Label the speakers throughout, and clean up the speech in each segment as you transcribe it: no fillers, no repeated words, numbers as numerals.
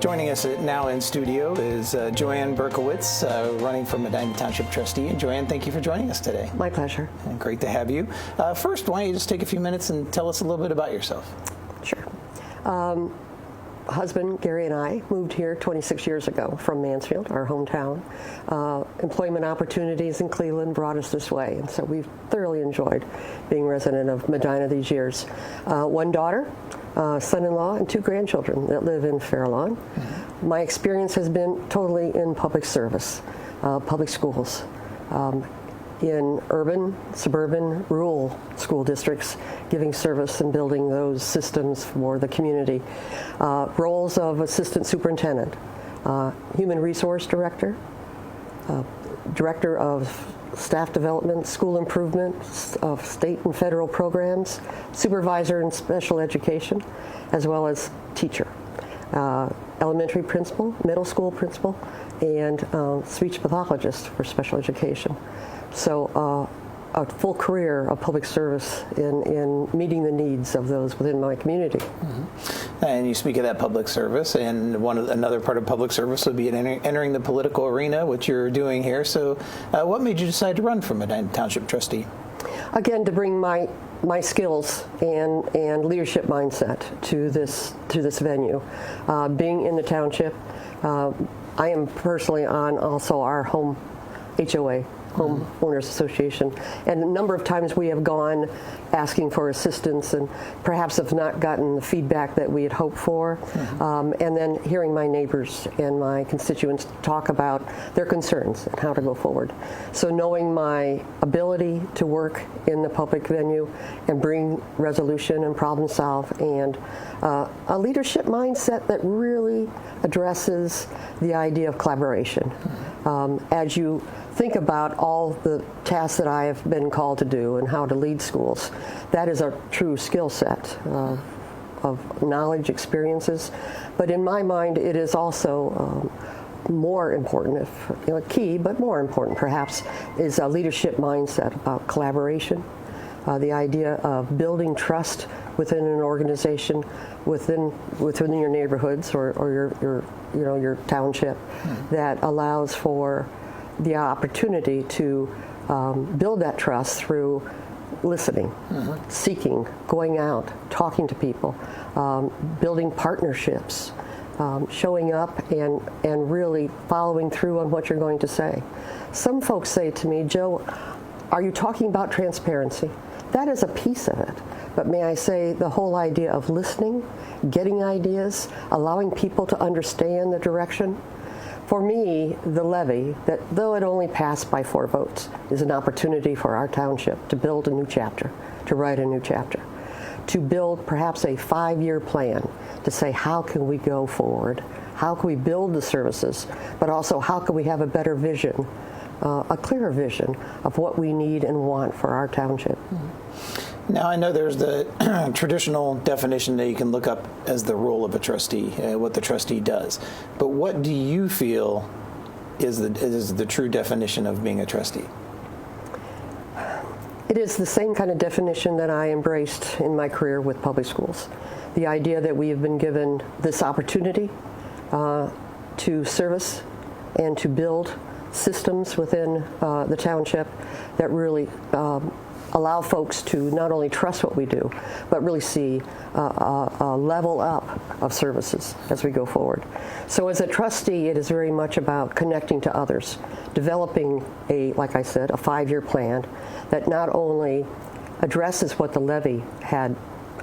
Speaker 1: Joining us now in studio is Joann Berkowitz, running for Medina Township Trustee. And Joann, thank you for joining us today.
Speaker 2: My pleasure.
Speaker 1: And great to have you. First, why don't you just take a few minutes and tell us a little bit about yourself?
Speaker 2: Sure. Husband, Gary, and I moved here 26 years ago from Mansfield, our hometown. Employment opportunities in Cleveland brought us this way, and so we've thoroughly enjoyed being resident of Medina these years. One daughter, son-in-law, and 2 grandchildren that live in Fairlawn. Mm-hmm. My experience has been totally in public service, public schools, in urban, suburban, rural school districts, giving service and building those systems for the community. Roles of assistant superintendent, human resource director, director of staff development, school improvement of state and federal programs, supervisor in special education, as well as teacher, elementary principal, middle school principal, and speech pathologist for special education. So a full career of public service in meeting the needs of those within my community.
Speaker 1: Mm-hmm. And you speak of that public service, and another part of public service would be entering the political arena, which you're doing here. So what made you decide to run for Medina Township Trustee? Again,
Speaker 2: to bring my skills and leadership mindset to this venue. Being in the township, I am personally on also our home HOA, Homeowners Association, and a number of times we have gone asking for assistance and perhaps have not gotten the feedback that we had hoped for. Mm-hmm. And then hearing my neighbors and my constituents talk about their concerns and how to go forward. So knowing my ability to work in the public venue and bring resolution and problem solve, and a leadership mindset that really addresses the idea of collaboration. Mm-hmm. As you think about all the tasks that I have been called to do and how to lead schools, that is a true skill set of knowledge, experiences. But in my mind, it is also more important, key, but more important perhaps, is a leadership mindset about collaboration, the idea of building trust within an organization, within your neighborhoods or your township, that allows for the opportunity to build that trust through listening, seeking, going out, talking to people, building partnerships, showing up and really following through on what you're going to say. Some folks say to me, Joe, are you talking about transparency? That is a piece of it. But may I say the whole idea of listening, getting ideas, allowing people to understand the direction. For me, the levy, that though it only passed by 4 votes, is an opportunity for our township to build a new chapter, to write a new chapter, to build perhaps a 5-year plan to say how can we go forward, how can we build the services, but also how can we have a better vision, a clearer vision of what we need and want for our township.
Speaker 1: Now, I know there's the traditional definition that you can look up as the role of a trustee, what the trustee does. But what do you feel is the true definition of being a trustee?
Speaker 2: It is the same kind of definition that I embraced in my career with public schools. The idea that we have been given this opportunity to service and to build systems within the township that really allow folks to not only trust what we do, but really see a level up of services as we go forward. So as a trustee, it is very much about connecting to others, developing like I said, a 5-year plan that not only addresses what the levy had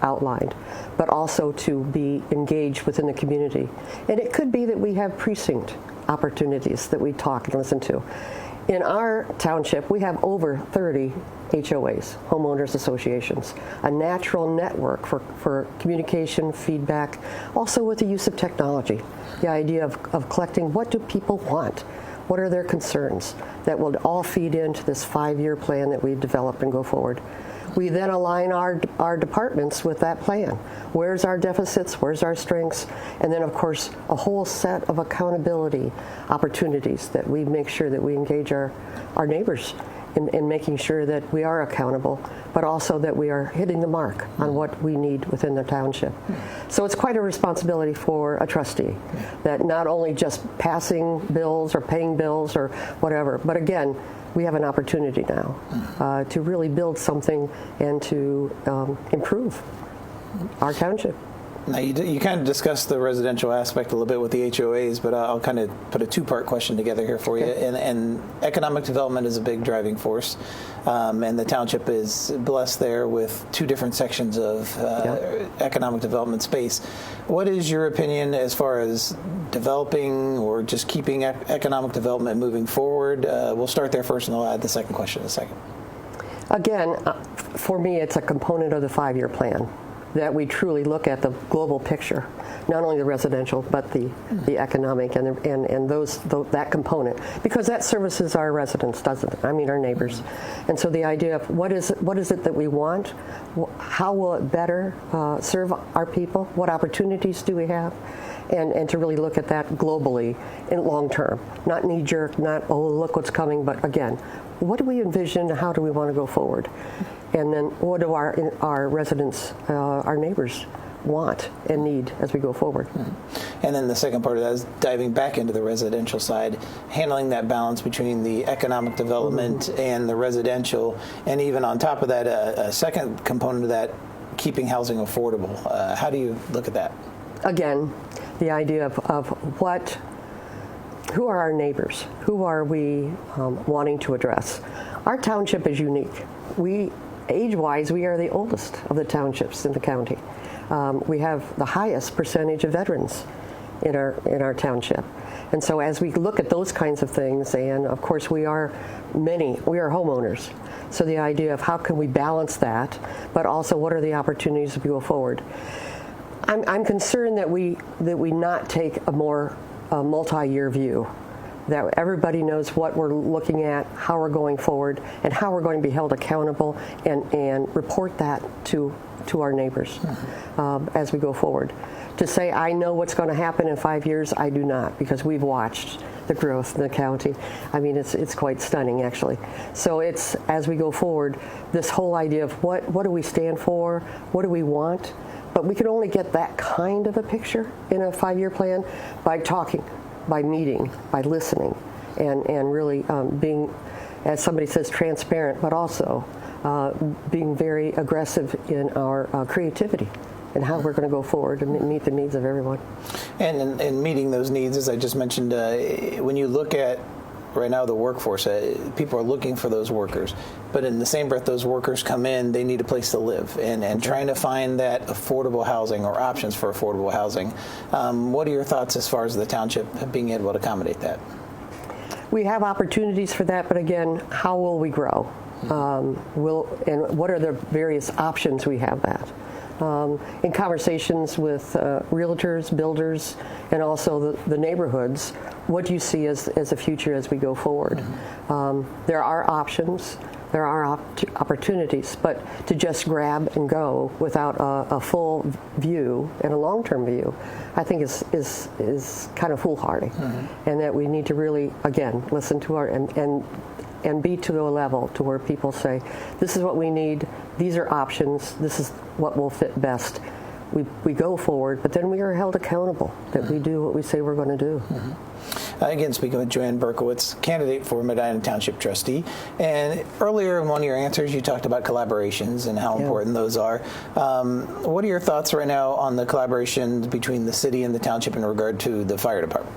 Speaker 2: outlined, but also to be engaged within the community. And it could be that we have precinct opportunities that we talk and listen to. In our township, we have over 30 HOAs, homeowners associations, a natural network for communication, feedback, also with the use of technology. The idea of collecting what do people want, what are their concerns, that will all feed into this 5-year plan that we've developed and go forward. We then align our departments with that plan. Where's our deficits? Where's our strengths? And then, of course, a whole set of accountability opportunities that we make sure that we engage our neighbors in making sure that we are accountable, but also that we are hitting the mark on what we need within the township. So it's quite a responsibility for a trustee, that not only just passing bills or paying bills or whatever, but again, we have an opportunity now to really build something and to improve our township.
Speaker 1: Now, you kind of discussed the residential aspect a little bit with the HOAs, but I'll kind of put a two-part question together here for you. And economic development is a big driving force, and the township is blessed there with two different sections of economic development space. What is your opinion as far as developing or just keeping economic development moving forward? We'll start there first, and I'll add the second question in a second.
Speaker 2: Again, for me, it's a component of the 5-year plan, that we truly look at the global picture, not only the residential, but the economic and that component, because that services our residents, doesn't it? I mean, our neighbors. And so the idea of what is it that we want, how will it better serve our people, what opportunities do we have, and to really look at that globally in long term, not knee jerk, not, oh, look what's coming, but again, what do we envision, how do we want to go forward? And then what do our residents, our neighbors want and need as we go forward?
Speaker 1: And then the second part of that is diving back into the residential side, handling that balance between the economic development and the residential, and even on top of that, a second component of that, keeping housing affordable. How do you look at that? Again,
Speaker 2: the idea of who are our neighbors? Who are we wanting to address? Our township is unique. Age-wise, we are the oldest of the townships in the county. We have the highest percentage of veterans in our township. And so as we look at those kinds of things, and of course we are homeowners. So the idea of how can we balance that, but also what are the opportunities to go forward? I'm concerned that we not take a more multi-year view, that everybody knows what we're looking at, how we're going forward, and how we're going to be held accountable and report that to our neighbors as we go forward. To say, I know what's going to happen in 5 years, I do not, because we've watched the growth in the county. I mean, it's quite stunning, actually. So it's, as we go forward, this whole idea of what do we stand for, what do we want, but we can only get that kind of a picture in a 5-year plan by talking, by meeting, by listening, and really being, as somebody says, transparent, but also being very aggressive in our creativity and how we're going to go forward and meet the needs of everyone.
Speaker 1: And in meeting those needs, as I just mentioned, when you look at right now the workforce, people are looking for those workers, but in the same breath, those workers come in, they need a place to live, and trying to find that affordable housing or options for affordable housing. What are your thoughts as far as the township being able to accommodate that?
Speaker 2: We have opportunities for that, but again, how will we grow? And what are the various options we have that? In conversations with realtors, builders, and also the neighborhoods, what do you see as a future as we go forward? There are options, there are opportunities, but to just grab and go without a full view and a long-term view, I think is kind of foolhardy, and that we need to really, again, listen to our and be to a level to where people say, this is what we need, these are options, this is what will fit best. We go forward, but then we are held accountable that we do what we say we're going to do.
Speaker 1: Again, speaking with Joann Berkowitz, candidate for Medina Township Trustee. And earlier in one of your answers, you talked about collaborations and how important those are. What are your thoughts right now on the collaboration between the city and the township in regard to the fire department?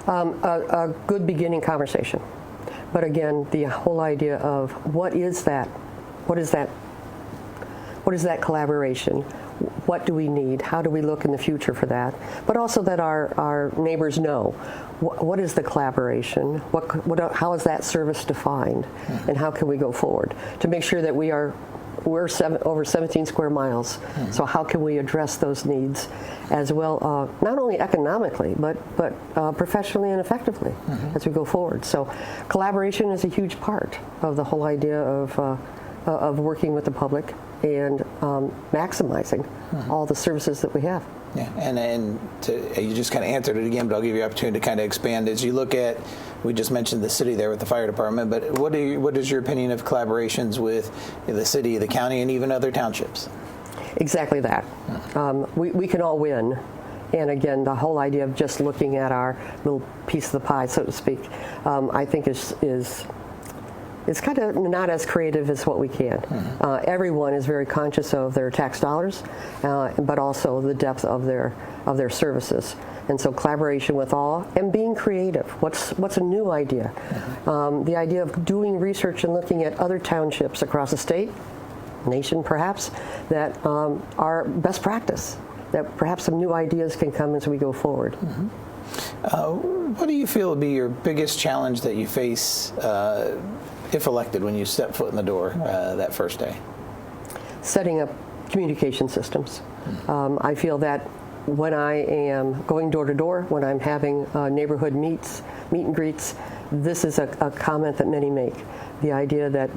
Speaker 2: A good beginning conversation. But again, the whole idea of what is that collaboration? What do we need? How do we look in the future for that? But also that our neighbors know what is the collaboration? How is that service defined? And how can we go forward to make sure that we're over 17 square miles. So how can we address those needs as well, not only economically, but professionally and effectively as we go forward. So collaboration is a huge part of the whole idea of of working with the public and maximizing all the services that we have.
Speaker 1: Yeah, and you just kind of answered it again, but I'll give you an opportunity to kind of expand. As you look at, we just mentioned the city there with the fire department, but what is your opinion of collaborations with the city, the county, and even other townships?
Speaker 2: Exactly that. We can all win. And again, the whole idea of just looking at our little piece of the pie, so to speak, I think is kind of not as creative as what we can. Everyone is very conscious of their tax dollars, but also the depth of their services. And so collaboration with all and being creative. What's a new idea? The idea of doing research and looking at other townships across the state, nation perhaps, that are best practice, that perhaps some new ideas can come as we go forward.
Speaker 1: What do you feel would be your biggest challenge that you face if elected when you step foot in the door that first day?
Speaker 2: Setting up communication systems. I feel that when I am going door to door, when I'm having neighborhood meet and greets, this is a comment that many make. The idea that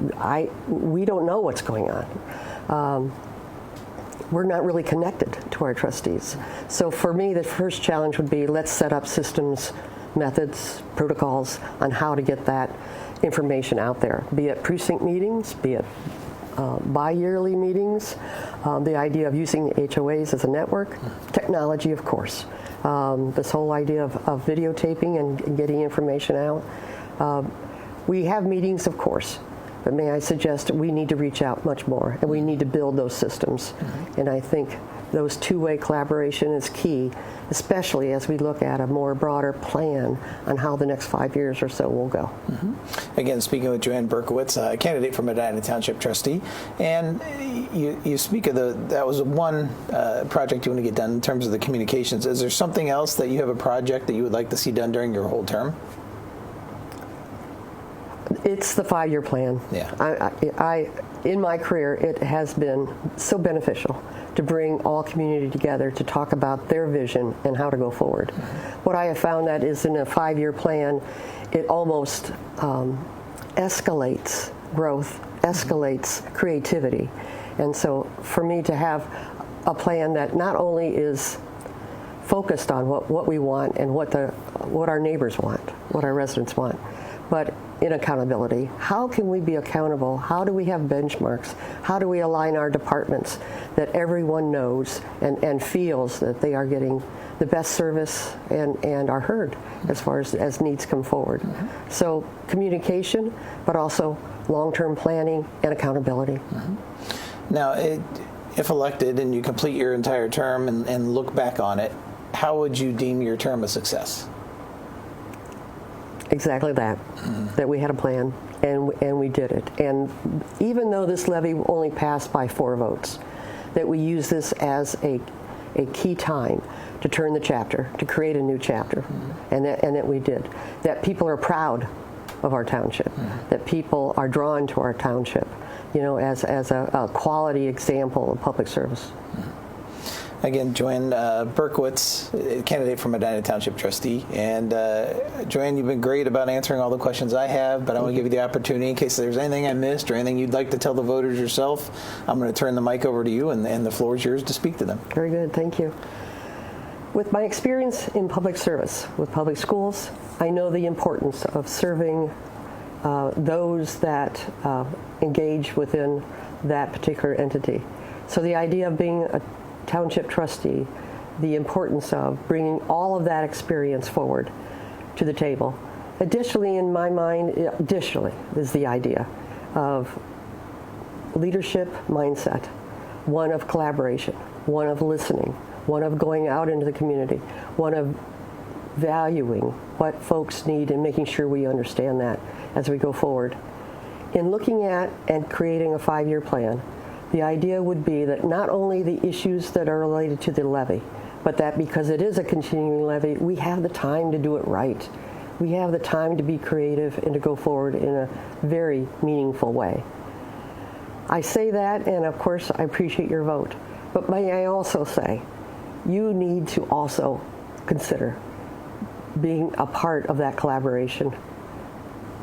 Speaker 2: we don't know what's going on. We're not really connected to our trustees. So for me, the first challenge would be let's set up systems, methods, protocols on how to get that information out there, be it precinct meetings, be it bi-yearly meetings, the idea of using HOAs as a network, technology, of course, this whole idea of videotaping and getting information out. We have meetings, of course, but may I suggest we need to reach out much more, and we need to build those systems. And I think those two-way collaboration is key, especially as we look at a more broader plan on how the next 5 years or so will go.
Speaker 1: Again, speaking with Joann Berkowitz, a candidate for Medina Township Trustee, and you speak of that was one project you want to get done in terms of the communications. Is there something else that you have a project that you would like to see done during your whole term?
Speaker 2: It's the 5-year plan.
Speaker 1: Yeah.
Speaker 2: In my career, it has been so beneficial to bring all community together to talk about their vision and how to go forward. What I have found that is in a 5-year plan, it almost escalates growth, escalates creativity. And so for me to have a plan that not only is focused on what we want and what our neighbors want, what our residents want, but in accountability. How can we be accountable? How do we have benchmarks? How do we align our departments that everyone knows and feels that they are getting the best service and are heard as far as needs come forward? So communication, but also long-term planning and accountability.
Speaker 1: Now, if elected and you complete your entire term and look back on it, how would you deem your term a success?
Speaker 2: Exactly that, that we had a plan and we did it. And even though this levy only passed by 4 votes, that we use this as a key time to turn the chapter, to create a new chapter, and that we did. That people are proud of our township, that people are drawn to our township, as a quality example of public service.
Speaker 1: Again, Joann Berkowitz, candidate for Medina Township Trustee. And Joann, you've been great about answering all the questions I have, but I want to give you the opportunity in case there's anything I missed or anything you'd like to tell the voters yourself. I'm going to turn the mic over to you, and the floor is yours to speak to them.
Speaker 2: Very good. Thank you. With my experience in public service, with public schools, I know the importance of serving those that engage within that particular entity. So the idea of being a township trustee, the importance of bringing all of that experience forward to the table. Additionally, in my mind, is the idea of leadership mindset, one of collaboration, one of listening, one of going out into the community, one of valuing what folks need and making sure we understand that as we go forward. In looking at and creating a 5-year plan, the idea would be that not only the issues that are related to the levy, but that because it is a continuing levy, we have the time to do it right. We have the time to be creative and to go forward in a very meaningful way. I say that, and of course, I appreciate your vote. But may I also say, you need to also consider being a part of that collaboration.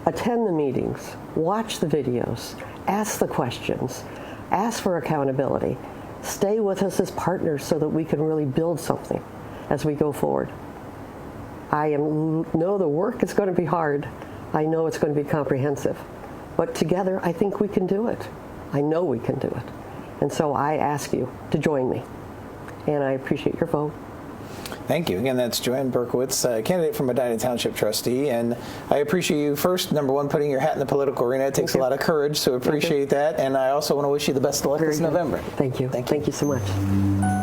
Speaker 2: Attend the meetings, watch the videos, Ask the questions. Ask for accountability. Stay with us as partners so that we can really build something as we go forward. I know the work is going to be hard. I know it's going to be comprehensive. But together, I think we can do it. I know we can do it. And so I ask you to join me. And I appreciate your vote.
Speaker 1: Thank you. Again, that's Joann Berkowitz, candidate for Medina Township Trustee. And I appreciate you, first, number one, putting your hat in the political arena. It takes a lot of courage, so appreciate that. And I also want to wish you the best of luck this November.
Speaker 2: Thank you.
Speaker 1: Thank you.
Speaker 2: Thank you so much.